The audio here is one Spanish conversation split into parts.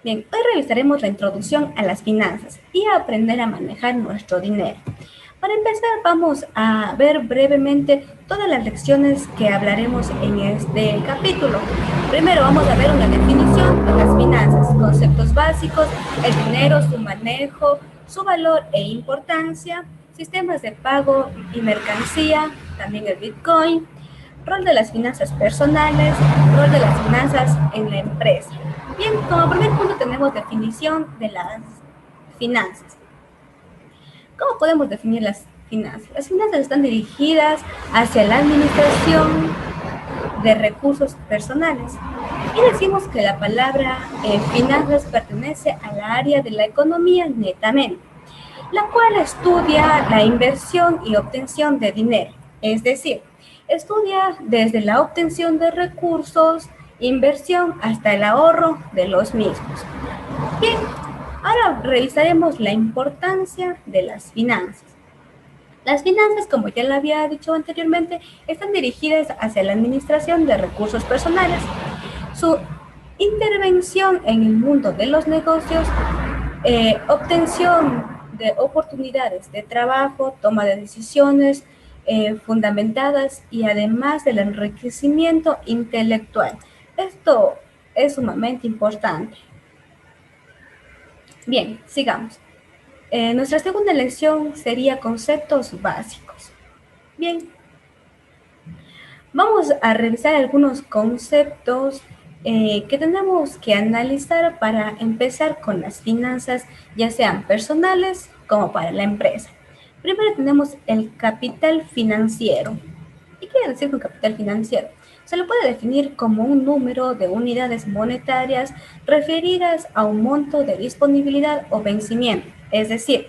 Bien, hoy revisaremos la introducción a las finanzas y a aprender a manejar nuestro dinero. Para empezar, vamos a ver brevemente todas las lecciones que hablaremos en este capítulo. Primero vamos a ver una definición de las finanzas, conceptos básicos, el dinero, su manejo, su valor e importancia, sistemas de pago y mercancía, también el Bitcoin, rol de las finanzas personales, rol de las finanzas en la empresa. Bien, como primer punto tenemos definición de las finanzas. ¿Cómo podemos definir las finanzas? Las finanzas están dirigidas hacia la administración de recursos personales. Y decimos que la palabra finanzas pertenece a la área de la economía netamente, la cual estudia la inversión y obtención de dinero, es decir, estudia desde la obtención de recursos, inversión hasta el ahorro de los mismos. Bien, ahora revisaremos la importancia de las finanzas. Las finanzas, como ya lo había dicho anteriormente, están dirigidas hacia la administración de recursos personales. Su intervención en el mundo de los negocios, obtención de oportunidades de trabajo, toma de decisiones fundamentadas y además del enriquecimiento intelectual. Esto es sumamente importante. Bien, sigamos. Nuestra segunda lección sería conceptos básicos. Bien, vamos a revisar algunos conceptos que tenemos que analizar para empezar con las finanzas, ya sean personales como para la empresa. Primero tenemos el capital financiero. ¿Qué quiere decir con capital financiero? Se lo puede definir como un número de unidades monetarias referidas a un monto de disponibilidad o vencimiento, es decir,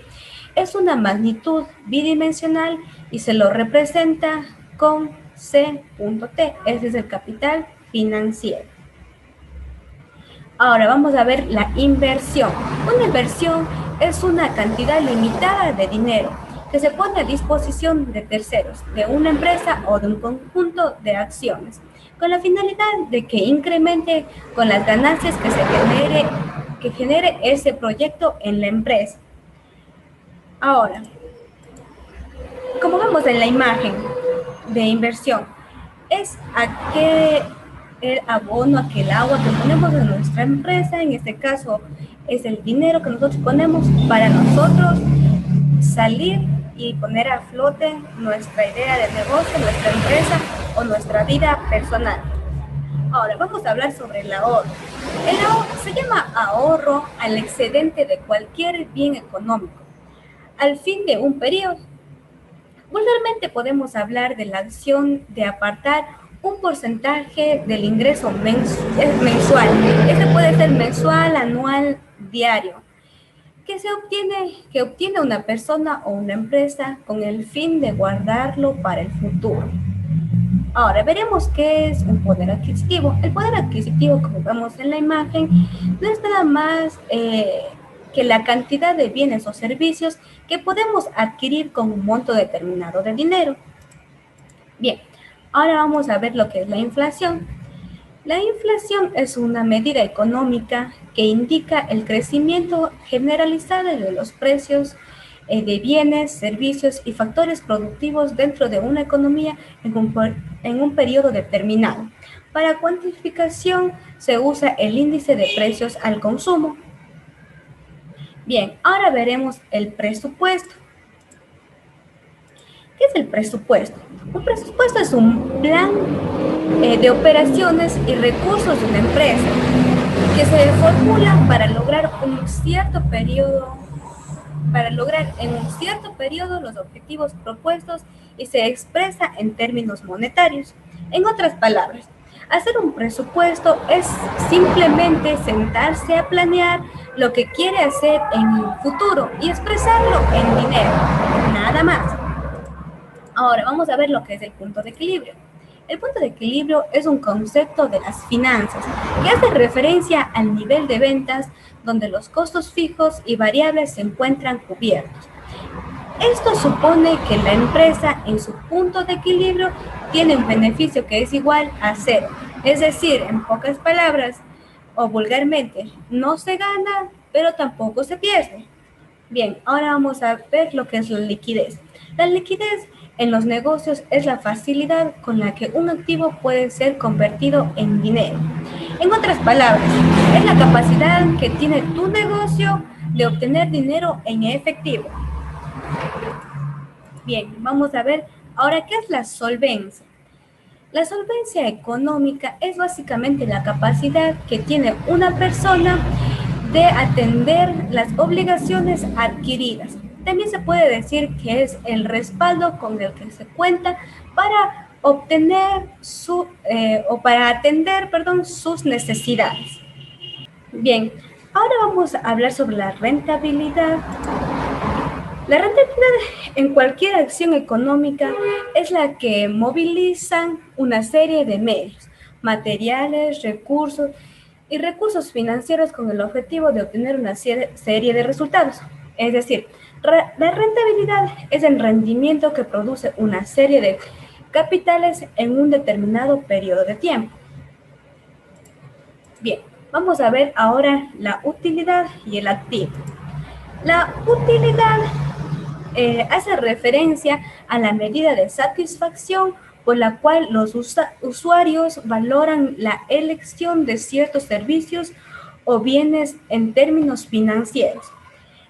es una magnitud bidimensional y se lo representa con C.T, ese es el capital financiero. Ahora vamos a ver la inversión. Una inversión es una cantidad limitada de dinero que se pone a disposición de terceros, de una empresa o de un conjunto de acciones, con la finalidad de que incremente con las ganancias que genere ese proyecto en la empresa. Ahora, como vemos en la imagen de inversión, es el abono, aquel agua que ponemos en nuestra empresa, en este caso es el dinero que nosotros ponemos para nosotros salir y poner a flote nuestra idea de negocio, nuestra empresa o nuestra vida personal. Ahora vamos a hablar sobre el ahorro. El ahorro se llama ahorro al excedente de cualquier bien económico al fin de un periodo. Vulgarmente podemos hablar de la acción de apartar un porcentaje del ingreso mensual. Este puede ser mensual, anual, diario, que obtiene una persona o una empresa con el fin de guardarlo para el futuro. Ahora veremos qué es un poder adquisitivo. El poder adquisitivo, como vemos en la imagen, no es nada más que la cantidad de bienes o servicios que podemos adquirir con un monto determinado de dinero. Bien, ahora vamos a ver lo que es la inflación. La inflación es una medida económica que indica el crecimiento generalizado de los precios de bienes, servicios y factores productivos dentro de una economía en un periodo determinado. Para cuantificación se usa el índice de precios al consumo. Bien, ahora veremos el presupuesto. ¿Qué es el presupuesto? Un presupuesto es un plan de operaciones y recursos de una empresa que se formula para lograr en un cierto periodo los objetivos propuestos y se expresa en términos monetarios. En otras palabras, hacer un presupuesto es simplemente sentarse a planear lo que quiere hacer en el futuro y expresarlo en dinero, nada más. Ahora vamos a ver lo que es el punto de equilibrio. El punto de equilibrio es un concepto de las finanzas que hace referencia al nivel de ventas donde los costos fijos y variables se encuentran cubiertos. Esto supone que la empresa en su punto de equilibrio tiene un beneficio que es igual a cero. Es decir, en pocas palabras, o vulgarmente, no se gana, pero tampoco se pierde. Bien, ahora vamos a ver lo que es la liquidez. La liquidez en los negocios es la facilidad con la que un activo puede ser convertido en dinero. En otras palabras, es la capacidad que tiene tu negocio de obtener dinero en efectivo. Bien, vamos a ver ahora qué es la solvencia. La solvencia económica es básicamente la capacidad que tiene una persona de atender las obligaciones adquiridas. También se puede decir que es el respaldo con el que se cuenta para obtener para atender, sus necesidades. Bien, ahora vamos a hablar sobre la rentabilidad. La rentabilidad en cualquier acción económica es la que movilizan una serie de medios, materiales, recursos y recursos financieros con el objetivo de obtener una serie de resultados. Es decir, la rentabilidad es el rendimiento que produce una serie de capitales en un determinado periodo de tiempo. Bien, vamos a ver ahora la utilidad y el activo. La utilidad hace referencia a la medida de satisfacción por la cual los usuarios valoran la elección de ciertos servicios o bienes en términos financieros.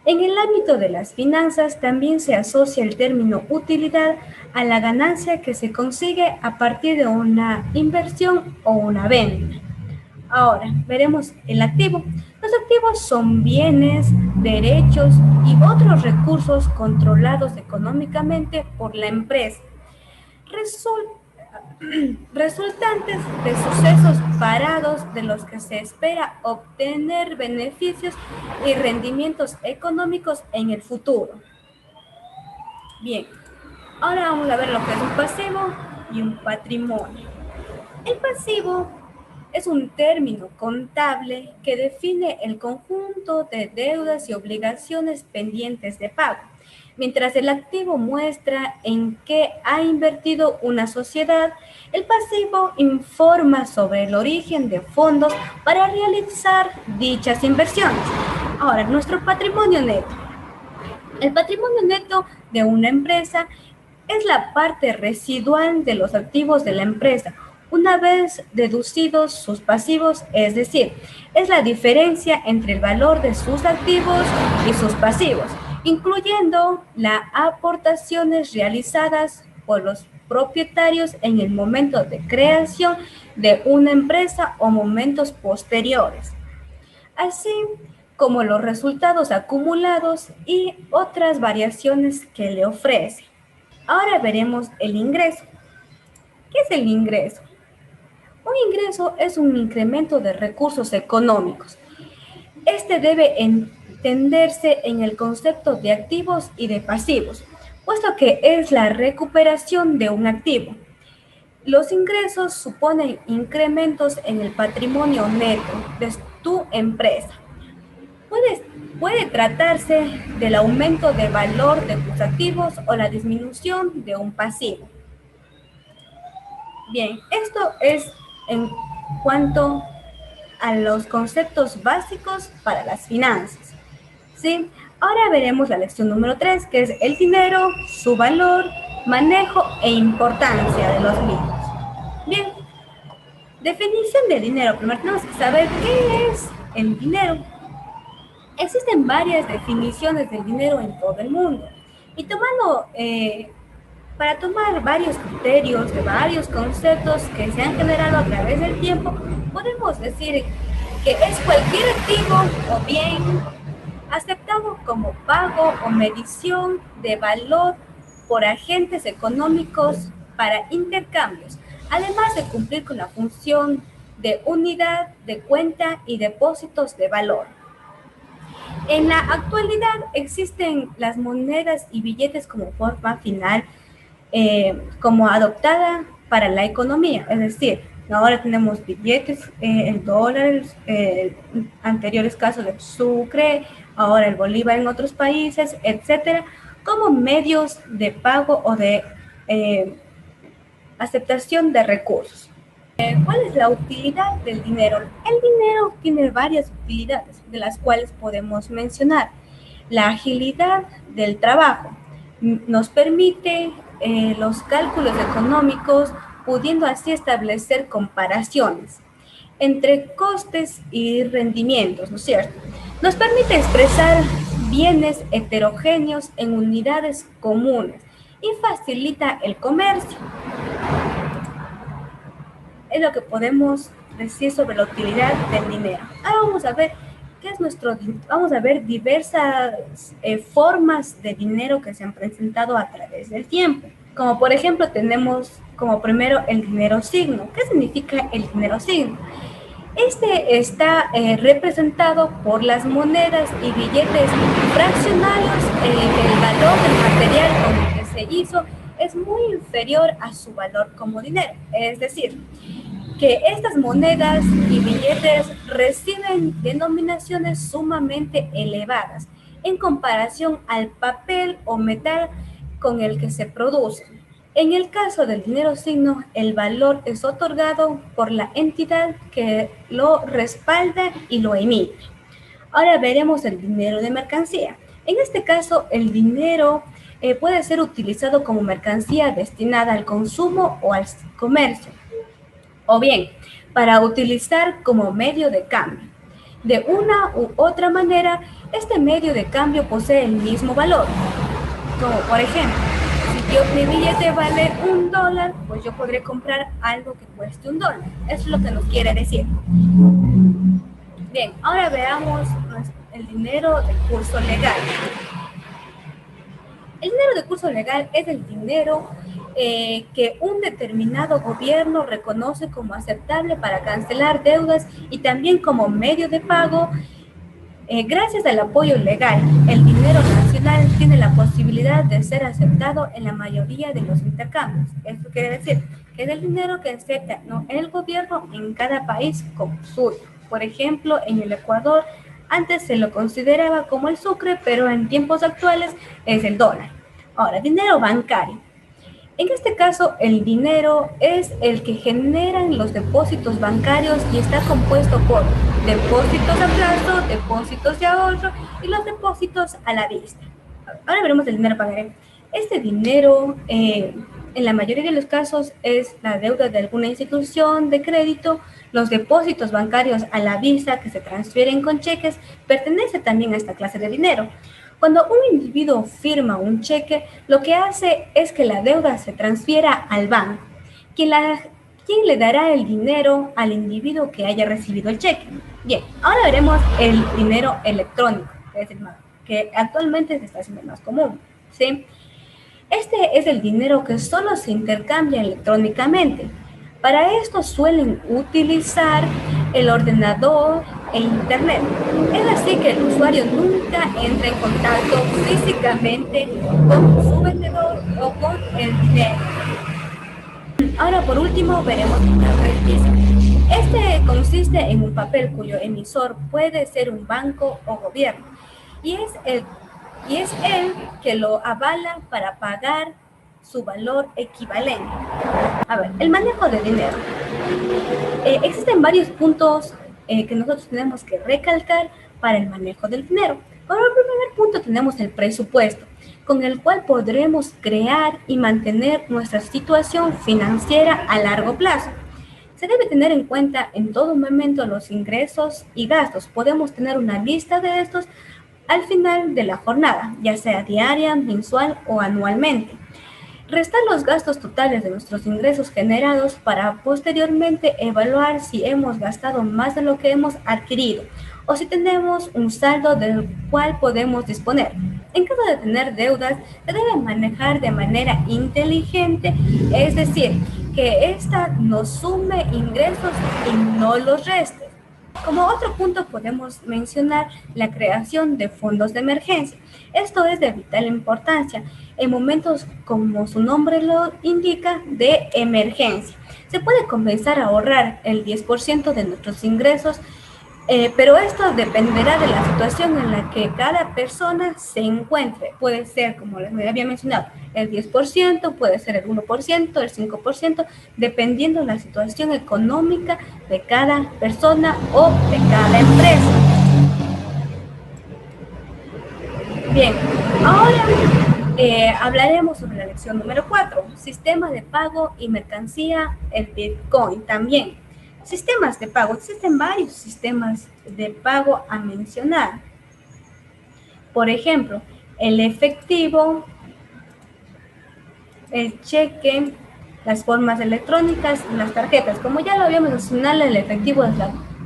En el ámbito de las finanzas también se asocia el término utilidad a la ganancia que se consigue a partir de una inversión o una venta. Ahora, veremos el activo. Los activos son bienes, derechos y otros recursos controlados económicamente por la empresa, resultantes de sucesos parados de los que se espera obtener beneficios y rendimientos económicos en el futuro. Bien, ahora vamos a ver lo que es un pasivo y un patrimonio. El pasivo es un término contable que define el conjunto de deudas y obligaciones pendientes de pago, mientras el activo muestra en qué ha invertido una sociedad. El pasivo informa sobre el origen de fondos para realizar dichas inversiones. Ahora, nuestro patrimonio neto. El patrimonio neto de una empresa es la parte residual de los activos de la empresa, una vez deducidos sus pasivos, es decir, es la diferencia entre el valor de sus activos y sus pasivos, incluyendo las aportaciones realizadas por los propietarios en el momento de creación de una empresa o momentos posteriores, así como los resultados acumulados y otras variaciones que le ofrece. Ahora veremos el ingreso. ¿Qué es el ingreso? Un ingreso es un incremento de recursos económicos. Este debe entenderse en el concepto de activos y de pasivos, puesto que es la recuperación de un activo. Los ingresos suponen incrementos en el patrimonio neto de tu empresa. Puede tratarse del aumento de valor de tus activos o la disminución de un pasivo. Bien, esto es en cuanto a los conceptos básicos para las finanzas. ¿Sí? Ahora veremos la lección número 3, que es el dinero, su valor, manejo e importancia de los mismos. Bien, definición de dinero. Primero tenemos que saber qué es el dinero. Existen varias definiciones del dinero en todo el mundo. Y para tomar varios criterios de varios conceptos que se han generado a través del tiempo, podemos decir que es cualquier activo o bien aceptado como pago o medición de valor por agentes económicos para intercambios, además de cumplir con la función de unidad de cuenta y depósitos de valor. En la actualidad existen las monedas y billetes como forma final, como adoptada para la economía, es decir, ahora tenemos billetes, el dólar, anteriores casos del sucre, ahora el bolívar en otros países, etcétera, como medios de pago o de aceptación de recursos. ¿Cuál es la utilidad del dinero? El dinero tiene varias utilidades, de las cuales podemos mencionar. La agilidad del trabajo nos permite los cálculos económicos, pudiendo así establecer comparaciones entre costes y rendimientos, ¿no es cierto? Nos permite expresar bienes heterogéneos en unidades comunes y facilita el comercio. Es lo que podemos decir sobre la utilidad del dinero. Ahora vamos a ver qué es vamos a ver diversas formas de dinero que se han presentado a través del tiempo. Como por ejemplo tenemos como primero el dinero signo. ¿Qué significa el dinero signo? Este está representado por las monedas y billetes fraccionarios. El valor del material con el que se hizo es muy inferior a su valor como dinero. Es decir, que estas monedas y billetes reciben denominaciones sumamente elevadas en comparación al papel o metal con el que se producen. En el caso del dinero signo, el valor es otorgado por la entidad que lo respalda y lo emite. Ahora veremos el dinero de mercancía. En este caso, el dinero puede ser utilizado como mercancía destinada al consumo o al comercio, o bien para utilizar como medio de cambio. De una u otra manera, este medio de cambio posee el mismo valor. Como por ejemplo, si mi billete vale $1, pues yo podré comprar algo que cueste $1. Eso es lo que nos quiere decir. Bien, ahora veamos el dinero de curso legal. El dinero de curso legal es el dinero que un determinado gobierno reconoce como aceptable para cancelar deudas y también como medio de pago. Gracias al apoyo legal, el dinero nacional tiene la posibilidad de ser aceptado en la mayoría de los intercambios. Esto quiere decir que es el dinero que acepta el gobierno en cada país como suyo. Por ejemplo, en el Ecuador, antes se lo consideraba como el sucre, pero en tiempos actuales es el dólar. Ahora, dinero bancario. En este caso, el dinero es el que generan los depósitos bancarios y está compuesto por depósitos a plazo, depósitos de ahorro y los depósitos a la vista. Ahora veremos el dinero bancario. Este dinero, en la mayoría de los casos, es la deuda de alguna institución de crédito. Los depósitos bancarios a la vista que se transfieren con cheques pertenece también a esta clase de dinero. Cuando un individuo firma un cheque, lo que hace es que la deuda se transfiera al banco, quien le dará el dinero al individuo que haya recibido el cheque. Bien, ahora veremos el dinero electrónico, que actualmente se está haciendo más común, ¿sí? Este es el dinero que solo se intercambia electrónicamente. Para esto suelen utilizar el ordenador e internet. Es así que el usuario nunca entra en contacto físicamente con su vendedor o con el dinero. Ahora, por último, veremos el papel físico. Este consiste en un papel cuyo emisor puede ser un banco o gobierno y es él que lo avala para pagar su valor equivalente. A ver, el manejo de dinero. Existen varios puntos que nosotros tenemos que recalcar para el manejo del dinero. Para el primer punto tenemos el presupuesto, con el cual podremos crear y mantener nuestra situación financiera a largo plazo. Se debe tener en cuenta en todo momento los ingresos y gastos. Podemos tener una lista de estos al final de la jornada, ya sea diaria, mensual o anualmente. Restar los gastos totales de nuestros ingresos generados para posteriormente evaluar si hemos gastado más de lo que hemos adquirido o si tenemos un saldo del cual podemos disponer. En caso de tener deudas, se debe manejar de manera inteligente, es decir, que ésta nos sume ingresos y no los reste. Como otro punto podemos mencionar la creación de fondos de emergencia. Esto es de vital importancia en momentos, como su nombre lo indica, de emergencia. Se puede comenzar a ahorrar el 10% de nuestros ingresos Pero esto dependerá de la situación en la que cada persona se encuentre. Puede ser, como les había mencionado, el 10%, puede ser el 1%, el 5%, dependiendo de la situación económica de cada persona o de cada empresa. Bien, ahora hablaremos sobre la lección número 4, sistema de pago y mercancía, el Bitcoin también. Sistemas de pago, existen varios sistemas de pago a mencionar. Por ejemplo, el efectivo, el cheque, las formas electrónicas, las tarjetas. Como ya lo habíamos mencionado, el efectivo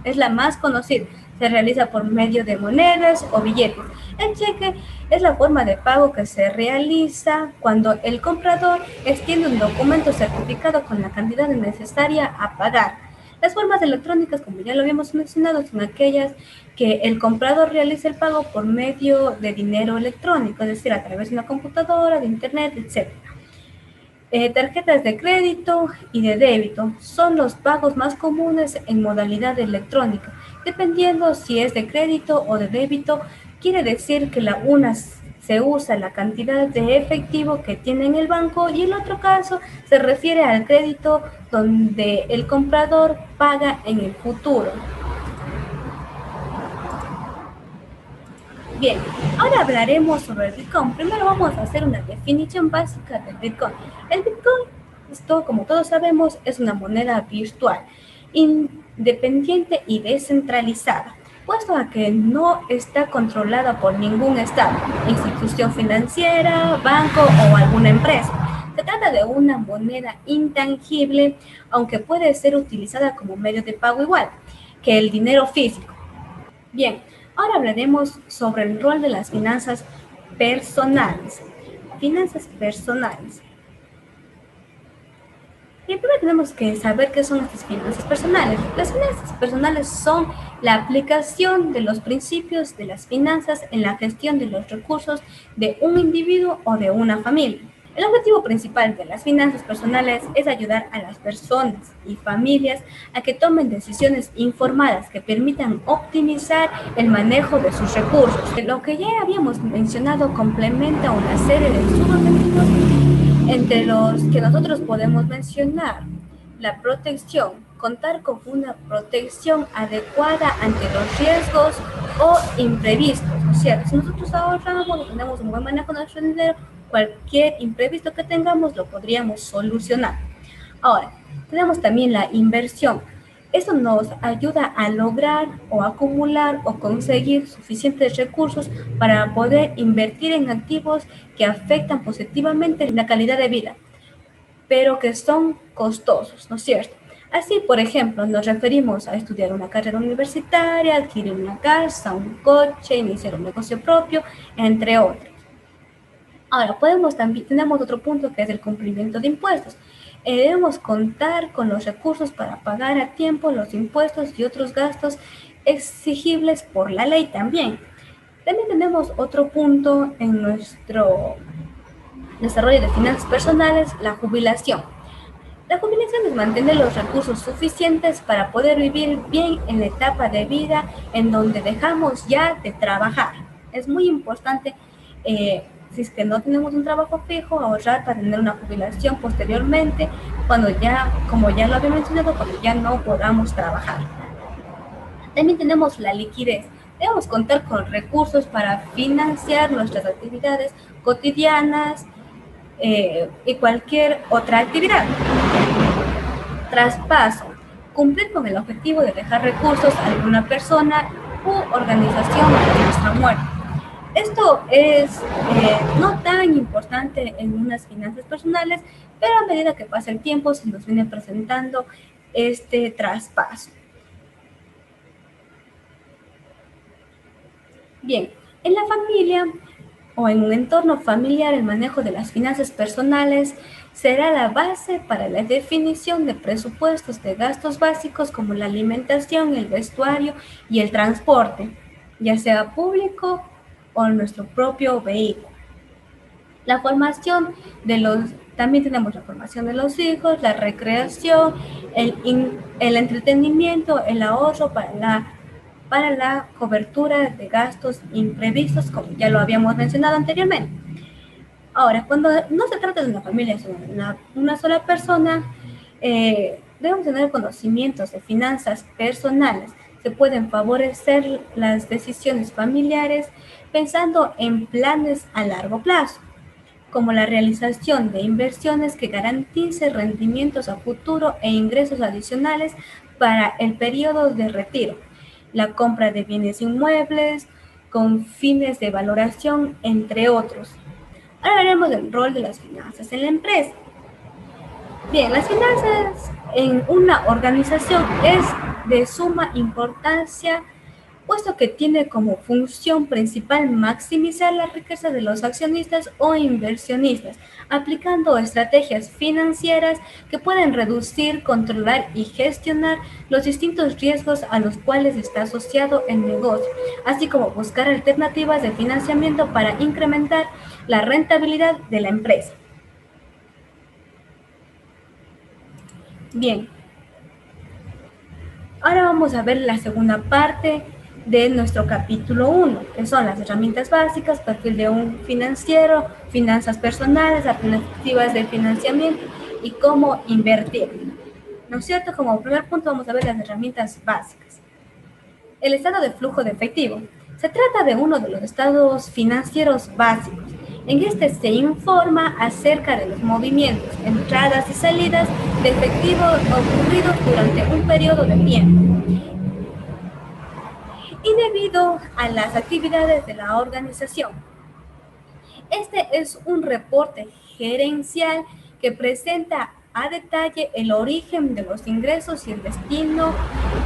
es la más conocida. Se realiza por medio de monedas o billetes. El cheque es la forma de pago que se realiza cuando el comprador extiende un documento certificado con la cantidad necesaria a pagar. Las formas electrónicas, como ya lo habíamos mencionado, son aquellas que el comprador realiza el pago por medio de dinero electrónico, es decir, a través de una computadora, de internet, etc. Tarjetas de crédito y de débito son los pagos más comunes en modalidad electrónica. Dependiendo si es de crédito o de débito, quiere decir que la una se usa la cantidad de efectivo que tiene en el banco y el otro caso se refiere al crédito donde el comprador paga en el futuro. Bien, ahora hablaremos sobre el Bitcoin. Primero vamos a hacer una definición básica del Bitcoin. El Bitcoin, como todos sabemos, es una moneda virtual, independiente y descentralizada, puesto a que no está controlada por ningún estado, institución financiera, banco o alguna empresa. Se trata de una moneda intangible, aunque puede ser utilizada como medio de pago igual que el dinero físico. Bien, ahora hablaremos sobre el rol de las finanzas personales. Finanzas personales. Y primero tenemos que saber qué son estas finanzas personales. Las finanzas personales son la aplicación de los principios de las finanzas en la gestión de los recursos de un individuo o de una familia. El objetivo principal de las finanzas personales es ayudar a las personas y familias a que tomen decisiones informadas que permitan optimizar el manejo de sus recursos. Lo que ya habíamos mencionado complementa una serie de subobjetivos entre los que nosotros podemos mencionar la protección, contar con una protección adecuada ante los riesgos o imprevistos. O sea, si nosotros ahorramos o tenemos un buen manejo de nuestro dinero, cualquier imprevisto que tengamos lo podríamos solucionar. Ahora, tenemos también la inversión. Esto nos ayuda a lograr o acumular o conseguir suficientes recursos para poder invertir en activos que afectan positivamente la calidad de vida, pero que son costosos, ¿no es cierto? Así, por ejemplo, nos referimos a estudiar una carrera universitaria, adquirir una casa, un coche, iniciar un negocio propio, entre otros. Ahora, tenemos otro punto que es el cumplimiento de impuestos. Debemos contar con los recursos para pagar a tiempo los impuestos y otros gastos exigibles por la ley también. También tenemos otro punto en nuestro desarrollo de finanzas personales, la jubilación. La jubilación es mantener los recursos suficientes para poder vivir bien en la etapa de vida en donde dejamos ya de trabajar. Es muy importante, si es que no tenemos un trabajo fijo, ahorrar para tener una jubilación posteriormente, cuando ya, como ya lo había mencionado, cuando ya no podamos trabajar. También tenemos la liquidez. Debemos contar con recursos para financiar nuestras actividades cotidianas, y cualquier otra actividad. Traspaso. Cumplir con el objetivo de dejar recursos a alguna persona u organización tras nuestra muerte. Esto es no tan importante en unas finanzas personales, pero a medida que pasa el tiempo se nos viene presentando este traspaso. Bien, en la familia o en un entorno familiar, el manejo de las finanzas personales será la base para la definición de presupuestos de gastos básicos como la alimentación, el vestuario y el transporte, ya sea público o nuestro propio vehículo. La formación también tenemos la formación de los hijos, la recreación, el entretenimiento, el ahorro para la para la cobertura de gastos imprevistos, como ya lo habíamos mencionado anteriormente. Ahora, cuando no se trata de una familia, sino de una sola persona, debemos tener conocimientos de finanzas personales. Se pueden favorecer las decisiones familiares pensando en planes a largo plazo, como la realización de inversiones que garanticen rendimientos a futuro e ingresos adicionales para el periodo de retiro, la compra de bienes inmuebles con fines de valoración, entre otros. Ahora veremos el rol de las finanzas en la empresa. Bien, las finanzas en una organización es de suma importancia, puesto que tiene como función principal maximizar la riqueza de los accionistas o inversionistas, aplicando estrategias financieras que pueden reducir, controlar y gestionar los distintos riesgos a los cuales está asociado el negocio, así como buscar alternativas de financiamiento para incrementar la rentabilidad de la empresa. Bien, ahora vamos a ver la segunda parte de nuestro capítulo 1, que son las herramientas básicas, perfil de un financiero, finanzas personales, alternativas de financiamiento y cómo invertir. ¿No es cierto? Como primer punto vamos a ver las herramientas básicas. El estado de flujo de efectivo. Se trata de uno de los estados financieros básicos. En este se informa acerca de los movimientos, entradas y salidas de efectivo ocurridos durante un periodo de tiempo y debido a las actividades de la organización. Este es un reporte gerencial que presenta a detalle el origen de los ingresos y el destino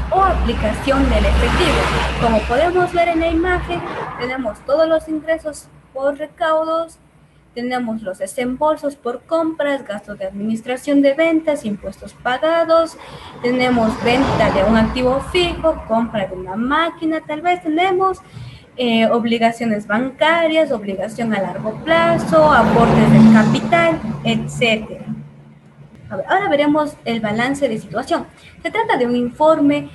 o aplicación del efectivo. Como podemos ver en la imagen, tenemos todos los ingresos por recaudos, tenemos los desembolsos por compras, gastos de administración de ventas, impuestos pagados, tenemos venta de un activo fijo, compra de una máquina, tal vez tenemos obligaciones bancarias, obligación a largo plazo, aportes del capital, etc. Ahora veremos el balance de situación. Se trata de un informe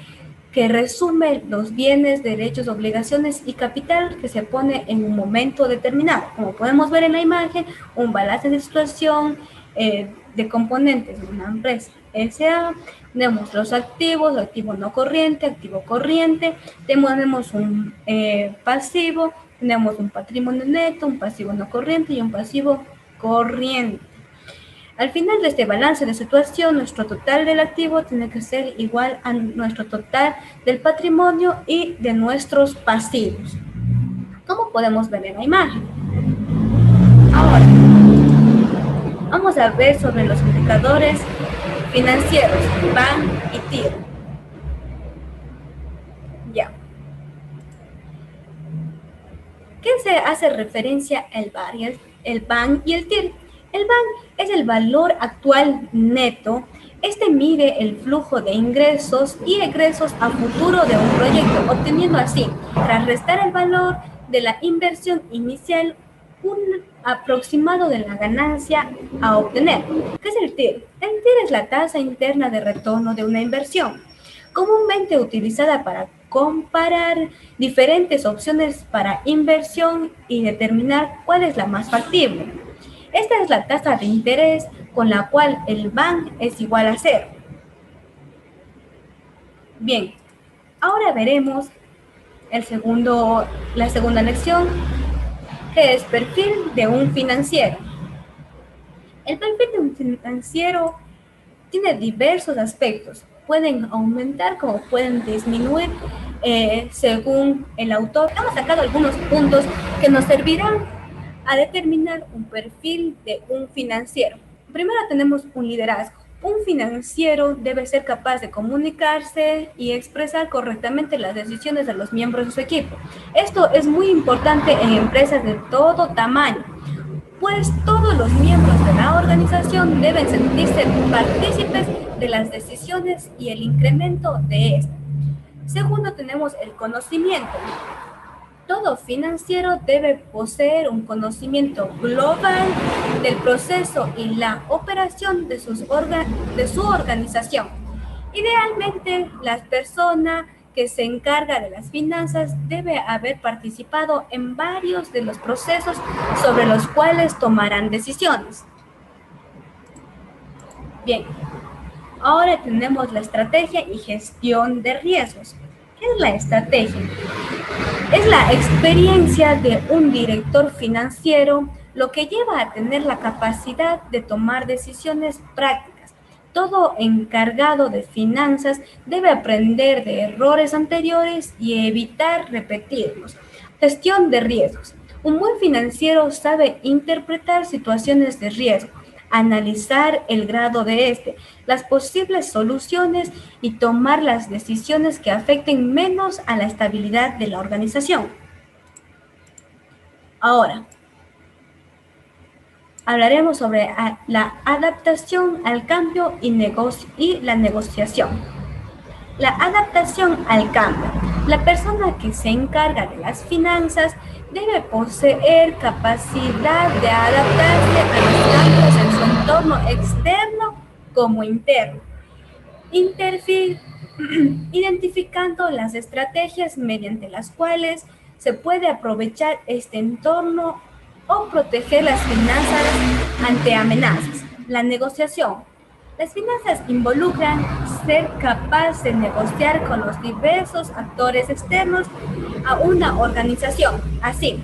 que resume los bienes, derechos, obligaciones y capital que se pone en un momento determinado. Como podemos ver en la imagen, un balance de situación de componentes de una empresa S.A. Tenemos los activos, activo no corriente, activo corriente, tenemos un pasivo, tenemos un patrimonio neto, un pasivo no corriente y un pasivo corriente. Al final de este balance de situación, nuestro total del activo tiene que ser igual a nuestro total del patrimonio y de nuestros pasivos, como podemos ver en la imagen. Ahora, vamos a ver sobre los indicadores financieros, BAN y TIR. Ya. ¿Qué se hace referencia al BAN y el TIR? El BAN es el valor actual neto. Este mide el flujo de ingresos y egresos a futuro de un proyecto, obteniendo así, tras restar el valor de la inversión inicial, un aproximado de la ganancia a obtener. ¿Qué es el TIR? El TIR es la tasa interna de retorno de una inversión, comúnmente utilizada para comparar diferentes opciones para inversión y determinar cuál es la más factible. Esta es la tasa de interés con la cual el BAN es igual a 0. Bien, ahora veremos la segunda lección, que es perfil de un financiero. El perfil de un financiero tiene diversos aspectos. Pueden aumentar como pueden disminuir según el autor. Hemos sacado algunos puntos que nos servirán a determinar un perfil de un financiero. Primero tenemos un liderazgo. Un financiero debe ser capaz de comunicarse y expresar correctamente las decisiones de los miembros de su equipo. Esto es muy importante en empresas de todo tamaño, pues todos los miembros de la organización deben sentirse partícipes de las decisiones y el incremento de estas. Segundo, tenemos el conocimiento. Todo financiero debe poseer un conocimiento global del proceso y la operación de su organización. Idealmente, la persona que se encarga de las finanzas debe haber participado en varios de los procesos sobre los cuales tomarán decisiones. Bien, ahora tenemos la estrategia y gestión de riesgos. ¿Qué es la estrategia? Es la experiencia de un director financiero, lo que lleva a tener la capacidad de tomar decisiones prácticas. Todo encargado de finanzas debe aprender de errores anteriores y evitar repetirlos. Gestión de riesgos. Un buen financiero sabe interpretar situaciones de riesgo, analizar el grado de este, las posibles soluciones y tomar las decisiones que afecten menos a la estabilidad de la organización. Ahora, hablaremos sobre la adaptación al cambio y la negociación. La adaptación al cambio. La persona que se encarga de las finanzas debe poseer capacidad de adaptarse a los cambios en su entorno externo como interno, identificando las estrategias mediante las cuales se puede aprovechar este entorno o proteger las finanzas ante amenazas. La negociación. Las finanzas involucran ser capaz de negociar con los diversos actores externos a una organización. Así,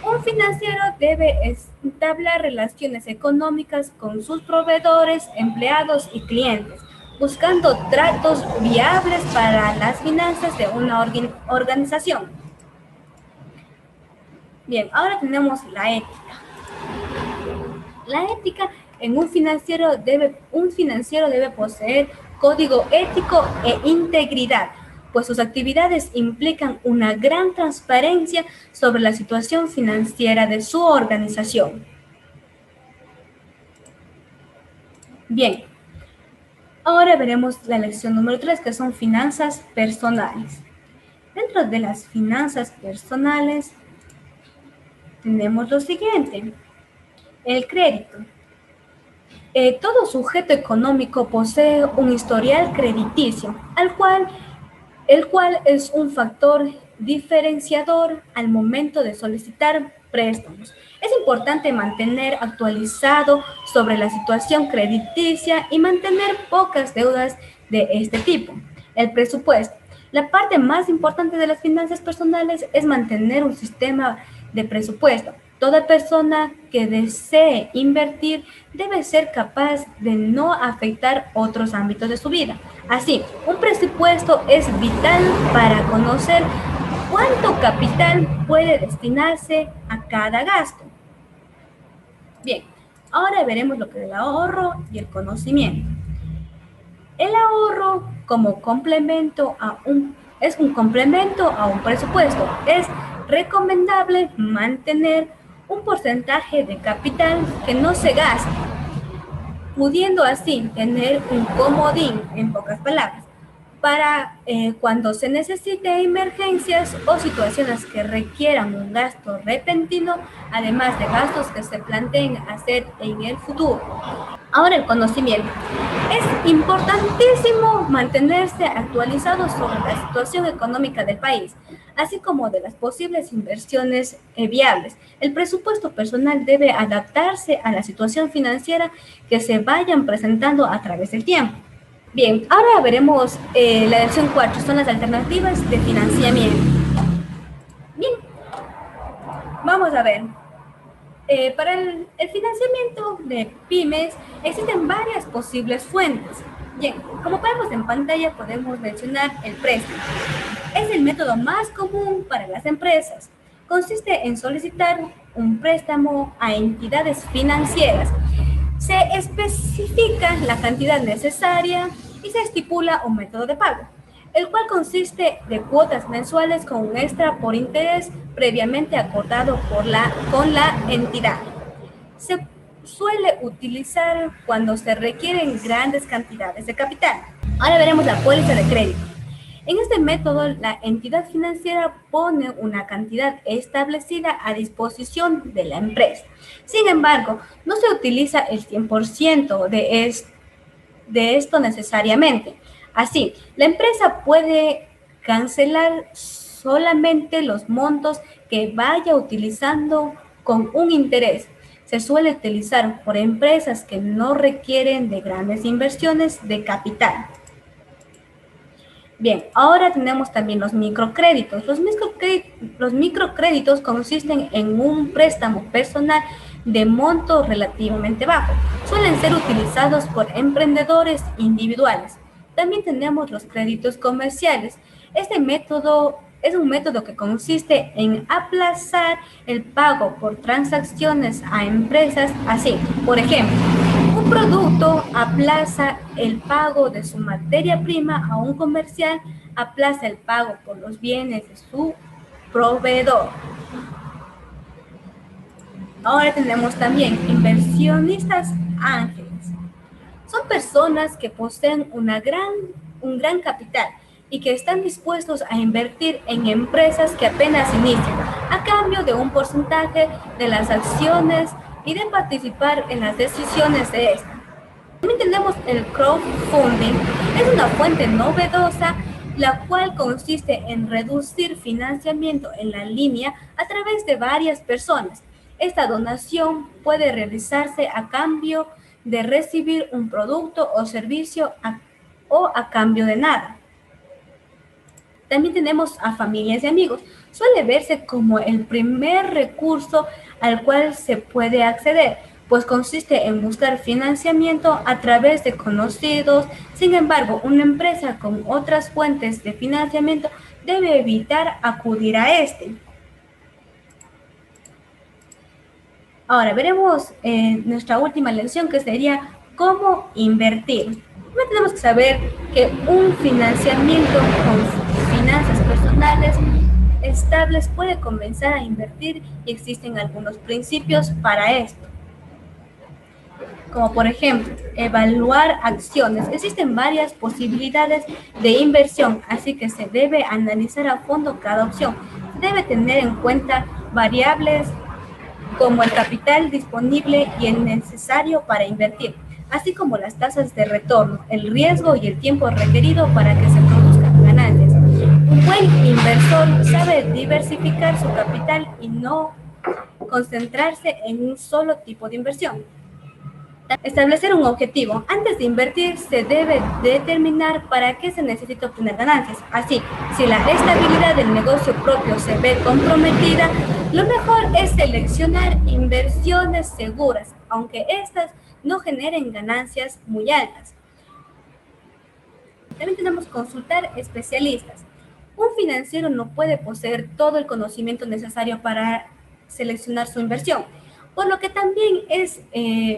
un financiero debe entablar relaciones económicas con sus proveedores, empleados y clientes, buscando tratos viables para las finanzas de una organización. Bien, ahora tenemos la ética. La ética en un financiero debe poseer código ético e integridad, pues sus actividades implican una gran transparencia sobre la situación financiera de su organización. Bien, ahora veremos la lección número 3, que son finanzas personales. Dentro de las finanzas personales tenemos lo siguiente: el crédito. Todo sujeto económico posee un historial crediticio, el cual es un factor diferenciador al momento de solicitar préstamos. Es importante mantener actualizado sobre la situación crediticia y mantener pocas deudas de este tipo. El presupuesto. La parte más importante de las finanzas personales es mantener un sistema de presupuesto. Toda persona que desee invertir debe ser capaz de no afectar otros ámbitos de su vida. Así, un presupuesto es vital para conocer cuánto capital puede destinarse a cada gasto. Bien, ahora veremos lo que es el ahorro y el conocimiento. El ahorro como complemento es un complemento a un presupuesto. Es recomendable mantener un porcentaje de capital que no se gaste, pudiendo así tener un comodín, en pocas palabras, para cuando se necesite emergencias o situaciones que requieran un gasto repentino, además de gastos que se planteen hacer en el futuro. Ahora el conocimiento. Es importantísimo mantenerse actualizado sobre la situación económica del país, así como de las posibles inversiones viables. El presupuesto personal debe adaptarse a la situación financiera que se vayan presentando a través del tiempo. Bien, ahora veremos la lección 4, son las alternativas de financiamiento. Bien, vamos a ver. Para el financiamiento de pymes existen varias posibles fuentes. Bien, como vemos en pantalla podemos mencionar el préstamo. Es el método más común para las empresas. Consiste en solicitar un préstamo a entidades financieras. Se especifica la cantidad necesaria y se estipula un método de pago, el cual consiste de cuotas mensuales con un extra por interés previamente acordado con la entidad. Se suele utilizar cuando se requieren grandes cantidades de capital. Ahora veremos la póliza de crédito. En este método, la entidad financiera pone una cantidad establecida a disposición de la empresa. Sin embargo, no se utiliza el 100% de esto necesariamente. Así, la empresa puede cancelar solamente los montos que vaya utilizando con un interés. Se suele utilizar por empresas que no requieren de grandes inversiones de capital. Bien, ahora tenemos también los microcréditos. Los microcréditos consisten en un préstamo personal de monto relativamente bajo. Suelen ser utilizados por emprendedores individuales. También tenemos los créditos comerciales. Este método es un método que consiste en aplazar el pago por transacciones a empresas así. Por ejemplo, un producto aplaza el pago de su materia prima a un comercial, aplaza el pago por los bienes de su proveedor. Ahora tenemos también inversionistas ángeles. Son personas que poseen un gran capital y que están dispuestos a invertir en empresas que apenas inician, a cambio de un porcentaje de las acciones y de participar en las decisiones de esta. También tenemos el crowdfunding. Es una fuente novedosa, la cual consiste en reducir financiamiento en la línea a través de varias personas. Esta donación puede realizarse a cambio de recibir un producto o servicio o a cambio de nada. También tenemos a familias y amigos. Suele verse como el primer recurso al cual se puede acceder, pues consiste en buscar financiamiento a través de conocidos. Sin embargo, una empresa con otras fuentes de financiamiento debe evitar acudir a este. Ahora veremos nuestra última lección, que sería cómo invertir. Primero tenemos que saber que un financiamiento con finanzas personales estables puede comenzar a invertir y existen algunos principios para esto. Como por ejemplo, evaluar acciones. Existen varias posibilidades de inversión, así que se debe analizar a fondo cada opción. Se debe tener en cuenta variables como el capital disponible y el necesario para invertir, así como las tasas de retorno, el riesgo y el tiempo requerido para que se produzcan ganancias. Un buen inversor sabe diversificar su capital y no concentrarse en un solo tipo de inversión. Establecer un objetivo. Antes de invertir, se debe determinar para qué se necesita obtener ganancias. Así, si la estabilidad del negocio propio se ve comprometida, lo mejor es seleccionar inversiones seguras, aunque estas no generen ganancias muy altas. También tenemos que consultar especialistas. Un financiero no puede poseer todo el conocimiento necesario para seleccionar su inversión, por lo que también es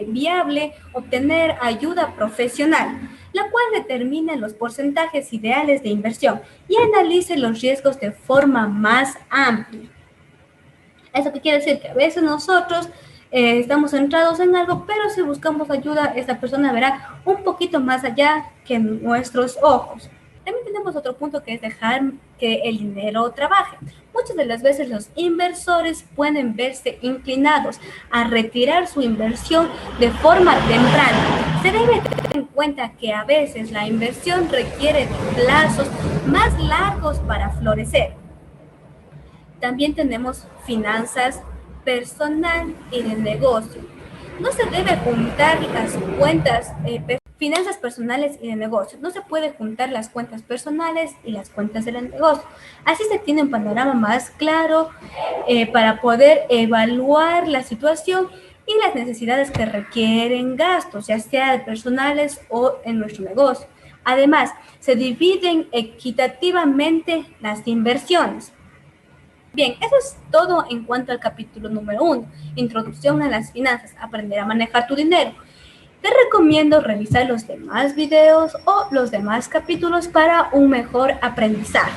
viable obtener ayuda profesional, la cual determina los porcentajes ideales de inversión y analice los riesgos de forma más amplia. ¿Eso qué quiere decir? Que a veces nosotros estamos centrados en algo, pero si buscamos ayuda, esta persona verá un poquito más allá que nuestros ojos. También tenemos otro punto, que es dejar que el dinero trabaje. Muchas de las veces los inversores pueden verse inclinados a retirar su inversión de forma temprana. Se debe tener en cuenta que a veces la inversión requiere de plazos más largos para florecer. También tenemos finanzas personal y de negocio. No se debe juntar las cuentas finanzas personales y de negocio. No se puede juntar las cuentas personales y las cuentas del negocio. Así se tiene un panorama más claro para poder evaluar la situación y las necesidades que requieren gastos, ya sea personales o en nuestro negocio. Además, se dividen equitativamente las inversiones. Bien, eso es todo en cuanto al capítulo número 1, Introducción a las finanzas, aprender a manejar tu dinero. Te recomiendo revisar los demás videos o los demás capítulos para un mejor aprendizaje.